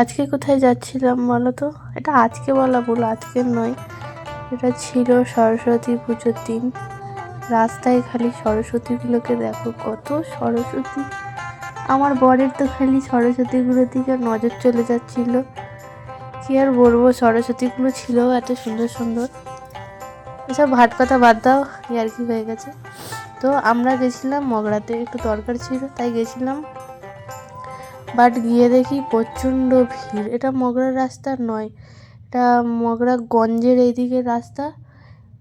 আজকে কোথায় যাচ্ছিলাম বলো তো? এটা আজকে বলা ভুল, আজকের নয়, এটা ছিল সরস্বতী পুজোর দিন। রাস্তায় খালি সরস্বতীগুলোকে দেখো, কত সরস্বতী। আমার বরের তো খালি সরস্বতীগুলোর দিকে নজর চলে যাচ্ছিল। কি আর বলবো, সরস্বতীগুলো ছিল এত সুন্দর সুন্দর। এসব ভাট কথা বাদ দাও, আর কি হয়ে গেছে। তো আমরা গেছিলাম মগরাতে, একটু দরকার ছিল তাই গেছিলাম। বাট গিয়ে দেখি প্রচণ্ড ভিড়। এটা মগরার রাস্তা নয়, এটা মগরাগঞ্জের এইদিকে রাস্তা,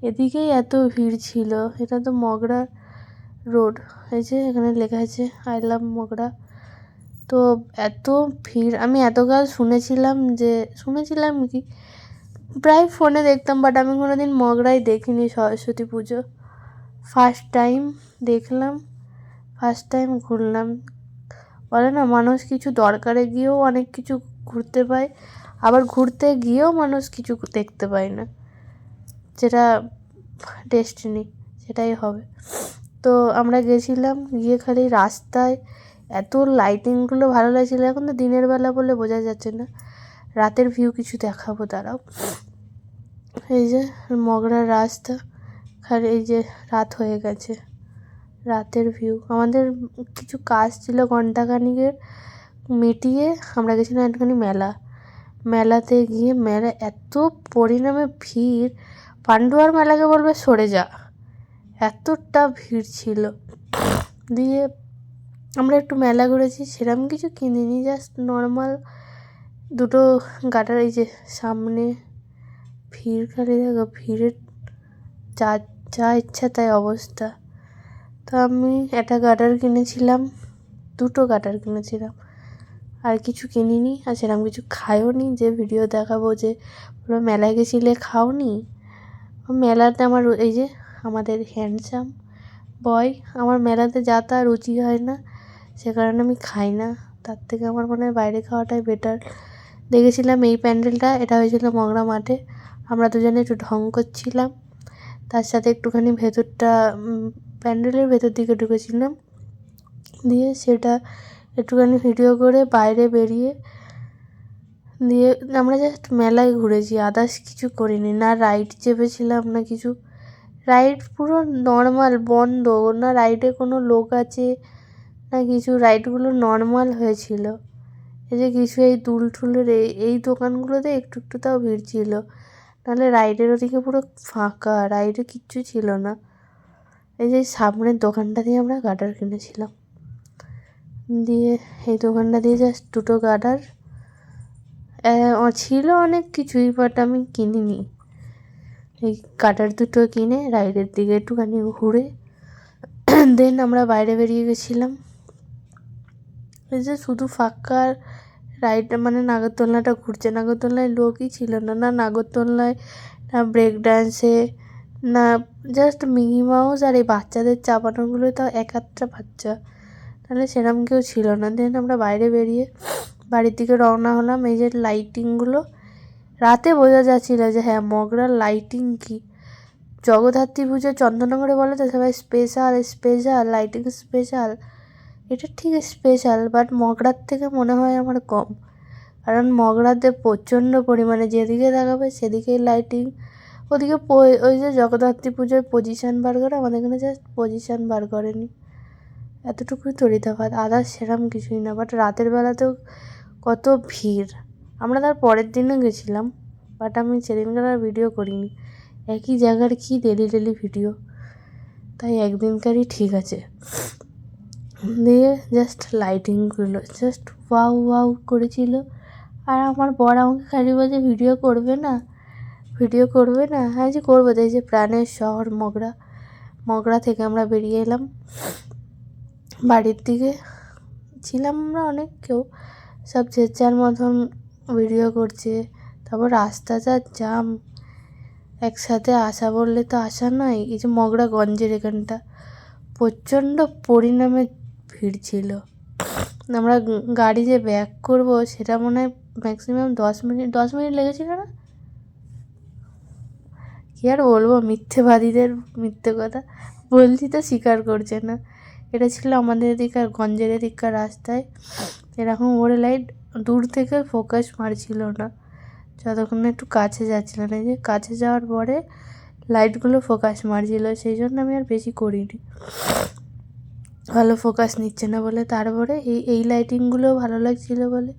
এদিকেই এত ভিড় ছিল। এটা তো মগরা রোড, এই যে এখানে লেখা আছে আই লাভ মগরা। তো এত ভিড়, আমি এতকাল শুনেছিলাম কি, প্রায় ফোনে দেখতাম, বাট আমি কোনোদিন মগরায় দেখিনি সরস্বতী পুজো। ফার্স্ট টাইম দেখলাম, ফার্স্ট টাইম ঘুরলাম। বলে না, মানুষ কিছু দরকারে গিয়েও অনেক কিছু ঘুরতে পায়, আবার ঘুরতে গিয়েও মানুষ কিছু দেখতে পায় না, যেটা ডেস্টিনি সেটাই হবে। তো আমরা গেছিলাম, গিয়ে খালি রাস্তায় এত লাইটিংগুলো ভালো লাগছিলো। এখন তো দিনের বেলা বলে বোঝা যাচ্ছে না, রাতের ভিউ কিছু দেখাবো দাঁড়াও। এই যে মগরার রাস্তা, খালি এই যে রাত হয়ে গেছে, রাতের ভিউ। আমাদের কিছু কাজ ছিল ঘন্টাখানিকের, মিটিয়ে আমরা গেছিলাম একটুখানি মেলাতে। গিয়ে মেলা এত পরিমাণে ভিড়, পান্ডুয়ার মেলাকে বলবে সরে যা, এতটা ভিড় ছিল। দিয়ে আমরা একটু মেলা ঘুরেছি, সেরকম কিছু কিনিনি, জাস্ট নর্মাল দুটো গাটার। এই যে সামনে ভিড়, খালি দেখো ভিড়ের যা যা ইচ্ছা তাই অবস্থা। তো আমি একটা গাটার কিনেছিলাম, দুটো গাটার কিনেছিলাম, আর কিছু কিনিনি। আর সেরকম কিছু খাইও নি যে ভিডিও দেখাবো যে মেলায় গেছিলে খাওনি। মেলাতে আমার এই যে আমাদের হ্যান্ডসাম বয়, আমার মেলাতে যা তা রুচি হয় না, সে কারণে আমি খাই না। তার থেকে আমার মনে হয় বাইরে খাওয়াটাই বেটার। দেখেছিলাম এই প্যান্ডেলটা, এটা হয়েছিল মগরা মাঠে। আমরা দুজনে একটু ঢং করছিলাম, তার সাথে একটুখানি ভেতরটা প্যান্ডেলের ভেতর দিকে ঢুকেছিলাম। দিয়ে সেটা একটুখানি ভিডিও করে বাইরে বেরিয়ে দিয়ে আমরা জাস্ট মেলায় ঘুরেছি, আদার্স কিছু করিনি। না রাইড চেপেছিলাম না কিছু, রাইড পুরো নর্মাল বন্ধ, না রাইডে কোনো লোক আছে না কিছু, রাইডগুলো নর্মাল হয়েছিল। এই যে কিছু এই টুলের এই দোকানগুলোতে একটু একটু তাও ভিড় ছিল, নাহলে রাইডের ওদিকে পুরো ফাঁকা, রাইডে কিচ্ছু ছিল না। এই যে সামনের দোকানটা দিয়ে আমরা গার্ডার কিনেছিলাম, দিয়ে এই দোকানটা দিয়ে জাস্ট দুটো গার্ডার ছিল, অনেক কিছুই, বাট আমি কিনিনি। এই গার্ডার দুটো কিনে রাইডের দিকে একটুখানি ঘুরে দেন আমরা বাইরে বেরিয়ে গেছিলাম। এই যে শুধু ফাঁকা রাইড, মানে নাগরদোলনাটা ঘুরছে, নাগরদোলনায় লোকই ছিল না, না নাগরদোলনায়, না ব্রেক ডান্সে, না জাস্ট মিকি মাউস আর এই বাচ্চাদের চাপানোগুলো, তাও এক আধটা বাচ্চা, তাহলে সেরকম কেউ ছিল না। দেন আমরা বাইরে বেরিয়ে বাড়ির দিকে রওনা হলাম। এই যে লাইটিংগুলো রাতে বোঝা যাচ্ছিলো যে হ্যাঁ মগরার লাইটিং কি। জগদ্ধাত্রী পুজো চন্দননগরে বলে তো সবাই স্পেশাল লাইটিং স্পেশাল, এটা ঠিক স্পেশাল, বাট মগরার থেকে মনে হয় আমার কম। কারণ মগরাতে প্রচণ্ড পরিমাণে যেদিকে দেখাবে সেদিকেই লাইটিং, ওদিকে ওই যে জগদ্ধাত্রী পুজোয় পজিশান বার করে, আমাদের এখানে জাস্ট পজিশান বার করেনি, এতটুকুই তড়িতাবাদ, আদার্স সেরকম কিছুই না। বাট রাতের বেলাতেও কত ভিড়। আমরা তার পরের দিনও গেছিলাম, বাট আমি সেদিনকার আর ভিডিও করিনি, একই জায়গার কি ডেলি ভিডিও, তাই একদিনকারই ঠিক আছে। দিয়ে জাস্ট লাইটিংগুলো জাস্ট ওয়াও করেছিল। আর আমার বর আমাকে খালি বলছে ভিডিও করবে না। হ্যাঁ যে করবো। এই যে প্রাণের শহর মগরা থেকে আমরা বেরিয়ে এলাম বাড়ির দিকে। ছিলাম আমরা অনেক, কেউ সব যে যার মতন ভিডিও করছে। তারপর রাস্তা যা জাম, একসাথে আসা বললে তো আসা নয়। এই যে মগরাগঞ্জের এখানটা প্রচণ্ড পরিমাণে ভিড় ছিল। আমরা গাড়ি যে ব্যাক করবো সেটা মনে হয় ম্যাক্সিমাম 10 মিনিট লেগেছিল না। কী আর বলবো, মিথ্যেবাদীদের মিথ্যে কথা বলছি তো স্বীকার করছে না। এটা ছিল আমাদের এদিককার গঞ্জের এদিককার রাস্তায়, এরকম ওরে লাইট দূর থেকে ফোকাস মারছিল না, যতক্ষণ না একটু কাছে যাচ্ছিল না। যে কাছে যাওয়ার পরে লাইটগুলো ফোকাস মারছিল, সেই জন্য আমি আর বেশি করিনি, ভালো ফোকাস নিচ্ছে না বলে। তারপরে এই লাইটিংগুলোও ভালো লাগছিলো বলে,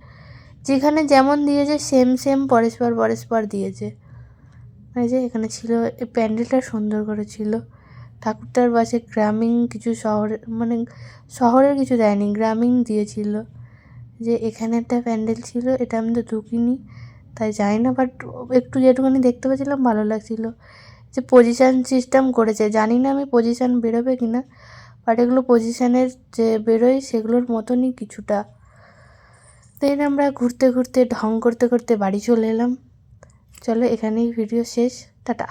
যেখানে যেমন দিয়েছে সেম সেম পরস্পর পরস্পর দিয়েছে। এই যে এখানে ছিল, এই প্যান্ডেলটা সুন্দর করেছিল। ঠাকুরটার পাশে গ্রামীণ কিছু মানে শহরের কিছু দেয়নি, গ্রামীণ দিয়েছিল। যে এখানে একটা প্যান্ডেল ছিল, এটা আমি তো ঢুকিনি তাই জানি না, বাট একটু যেটুকুনি দেখতে পাচ্ছিলাম ভালো লাগছিলো। যে পজিশান সিস্টেম করেছে, জানি না আমি পজিশান বেরোবে কি না, বাট এগুলো পজিশানের যে বেরোয় সেগুলোর মতনই কিছুটা। দেন আমরা ঘুরতে ঘুরতে ঢং করতে করতে বাড়ি চলে এলাম। চলো এখানেই ভিডিও শেষ, টাটা।